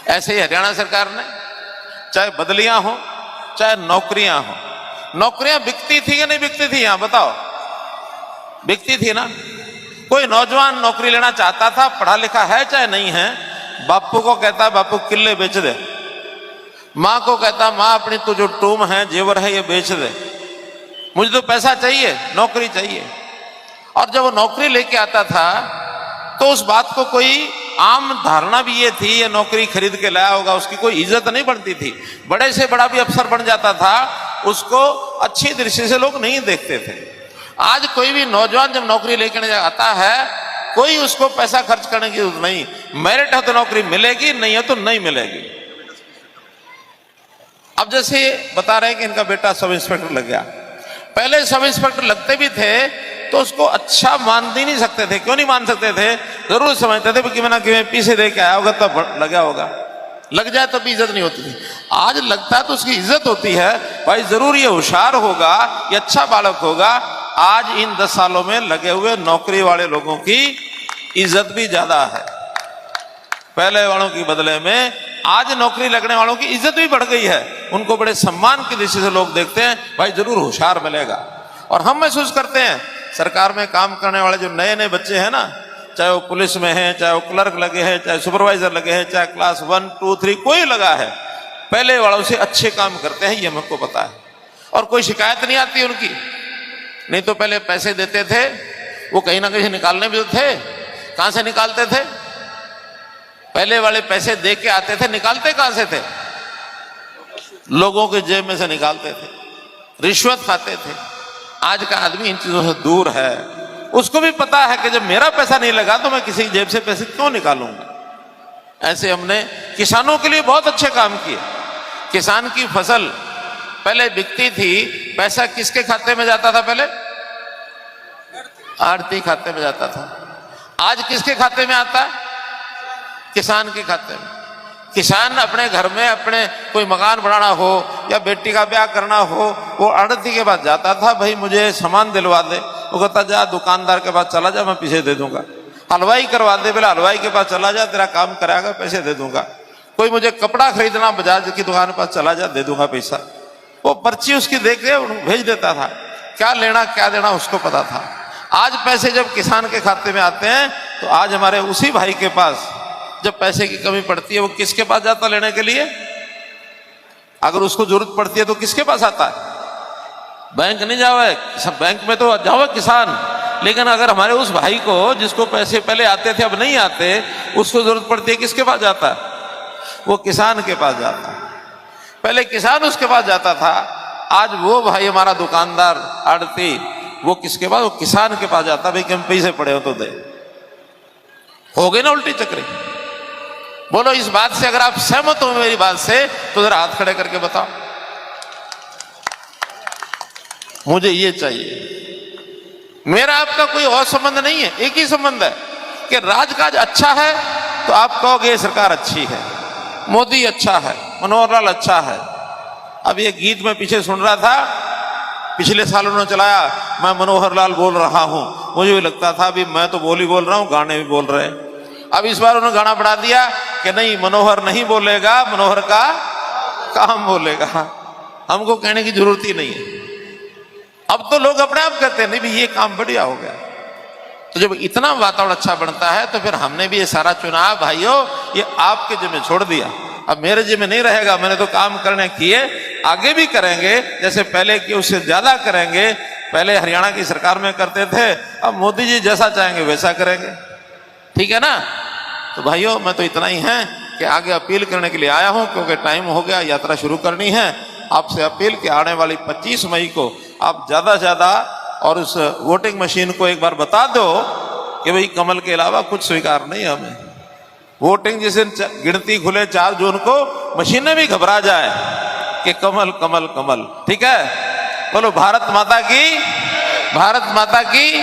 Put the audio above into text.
ऐसे ही हरियाणा सरकार ने, चाहे बदलियां हो चाहे नौकरियां हो, नौकरियां बिकती थी या नहीं बिकती थी? यहां बताओ, बिकती थी ना। कोई नौजवान नौकरी लेना चाहता था, पढ़ा लिखा है चाहे नहीं है, बापू को कहता बापू किले बेच दे, माँ को कहता माँ अपनी तो जो टूम है जेवर है ये बेच दे, मुझे तो पैसा चाहिए, नौकरी चाहिए। और जब वो नौकरी लेके आता था तो उस बात को कोई आम धारणा भी ये थी, ये नौकरी खरीद के लाया होगा, उसकी कोई इज्जत नहीं बनती थी। बड़े से बड़ा भी अफसर बन जाता था, उसको अच्छी दृष्टि से लोग नहीं देखते थे। आज कोई भी नौजवान जब नौकरी लेकर आता है, कोई उसको पैसा खर्च करने की जरूरत नहीं, मेरिट है तो नौकरी मिलेगी, नहीं है तो नहीं मिलेगी। अब जैसे बता रहे हैं कि इनका बेटा सब इंस्पेक्टर लग गया, पहले सब इंस्पेक्टर लगते भी थे तो उसको अच्छा मान ही नहीं सकते थे। क्यों नहीं मान सकते थे? जरूर समझते थे कि मैं कि पीछे दे के आया होगा तब लगा होगा, लग जाए तब भी इज्जत नहीं होती थी। आज लगता है तो उसकी इज्जत होती है, भाई जरूर ये होशियार होगा, ये अच्छा बालक होगा। आज इन 10 सालों में लगे हुए नौकरी वाले लोगों की इज्जत भी ज्यादा है पहले वालों की बदले में। आज नौकरी लगने वालों की इज्जत भी बढ़ गई है, उनको बड़े सम्मान की दृष्टि से लोग देखते हैं, भाई जरूर होशियार मिलेगा। और हम महसूस करते हैं सरकार में काम करने वाले जो नए नए बच्चे हैं ना, चाहे वो पुलिस में हैं, चाहे वो क्लर्क लगे हैं, चाहे सुपरवाइजर लगे हैं, चाहे क्लास 1, 2, 3 कोई लगा है, पहले वालों से अच्छे काम करते हैं, ये हमको पता है। और कोई शिकायत नहीं आती उनकी। नहीं तो पहले पैसे देते थे, वो कहीं ना कहीं निकालने भी तो थे, कहां से निकालते थे? पहले वाले पैसे दे के आते थे, निकालते कहां से थे? लोगों के जेब में से निकालते थे, रिश्वत खाते थे। आज का आदमी इन चीजों से दूर है, उसको भी पता है कि जब मेरा पैसा नहीं लगा तो मैं किसी की जेब से पैसे क्यों निकालूंगा। ऐसे हमने किसानों के लिए बहुत अच्छे काम किए। किसान की फसल पहले बिकती थी, पैसा किसके खाते में जाता था? पहले आड़ती खाते में जाता था। आज किसके खाते में आता है? किसान के खाते में। किसान अपने घर में अपने कोई मकान बनाना हो या बेटी का ब्याह करना हो, वो आड़ती के पास जाता था, भाई मुझे सामान दिलवा दे, वो कहता जा दुकानदार के पास चला जा, मैं पीछे दे दूंगा। हलवाई करवा दे, बोला हलवाई के पास चला जा, तेरा काम कराएगा, पैसे दे दूंगा। कोई मुझे कपड़ा खरीदना, बजाज की दुकान पर चला जा, दे दूंगा पैसा। वो पर्ची उसकी देख के भेज देता था, क्या लेना क्या देना उसको पता था। आज पैसे जब किसान के खाते में आते हैं तो आज हमारे उसी भाई के पास जब पैसे की कमी पड़ती है, वो किसके पास जाता लेने के लिए? अगर उसको जरूरत पड़ती है तो किसके पास आता है? बैंक नहीं जावे, सब बैंक में तो जावे किसान। लेकिन अगर हमारे उस भाई को जिसको पैसे पहले आते थे अब नहीं आते, उसको जरूरत पड़ती है, किसके पास जाता है? वो किसान के पास जाता है। पहले किसान उसके पास जाता था, आज वो भाई हमारा दुकानदार आड़ती, वो किसके पास? वो किसान के पास जाता, भाई कि हम पैसे पड़े हो तो दे। हो गई ना उल्टी चक्री। बोलो इस बात से अगर आप सहमत हो मेरी बात से तो जरा हाथ खड़े करके बताओ। मुझे ये चाहिए। मेरा आपका कोई और संबंध नहीं है, एक ही संबंध है कि राजकाज अच्छा है तो आप कहोगे सरकार अच्छी है, मोदी अच्छा है, मनोहर लाल अच्छा है। अब ये गीत में पीछे सुन रहा था, पिछले साल उन्होंने चलाया, मैं मनोहर लाल बोल रहा हूं। मुझे भी लगता था अभी मैं तो बोल ही बोल रहा हूं, गाने भी बोल रहे हैं। अब इस बार उन्होंने गाना बढ़ा दिया कि नहीं मनोहर नहीं बोलेगा, मनोहर का काम बोलेगा। हमको कहने की जरूरत ही नहीं है। अब तो लोग अपने आप कहते हैं नहीं भी ये काम बढ़िया हो गया। तो जब इतना वातावरण अच्छा बनता है तो फिर हमने भी ये सारा चुनाव भाइयों ये आपके जिम्मे छोड़ दिया। अब मेरे जिम्मे नहीं रहेगा, मैंने तो काम करने किए, आगे भी करेंगे, जैसे पहले किए उससे ज्यादा करेंगे। पहले हरियाणा की सरकार में करते थे, अब मोदी जी जैसा चाहेंगे वैसा करेंगे, ठीक है ना। तो भाइयों मैं तो इतना ही है कि आगे अपील करने के लिए आया हूं, क्योंकि टाइम हो गया, यात्रा शुरू करनी है। आपसे अपील कि आने वाली 25 मई को आप ज्यादा से ज्यादा और उस वोटिंग मशीन को एक बार बता दो कि भाई कमल के अलावा कुछ स्वीकार नहीं है हमें। वोटिंग जिस दिन गिनती खुले 4 जून को, मशीनें भी घबरा जाए कि कमल कमल कमल, ठीक है। बोलो भारत माता की, भारत माता की।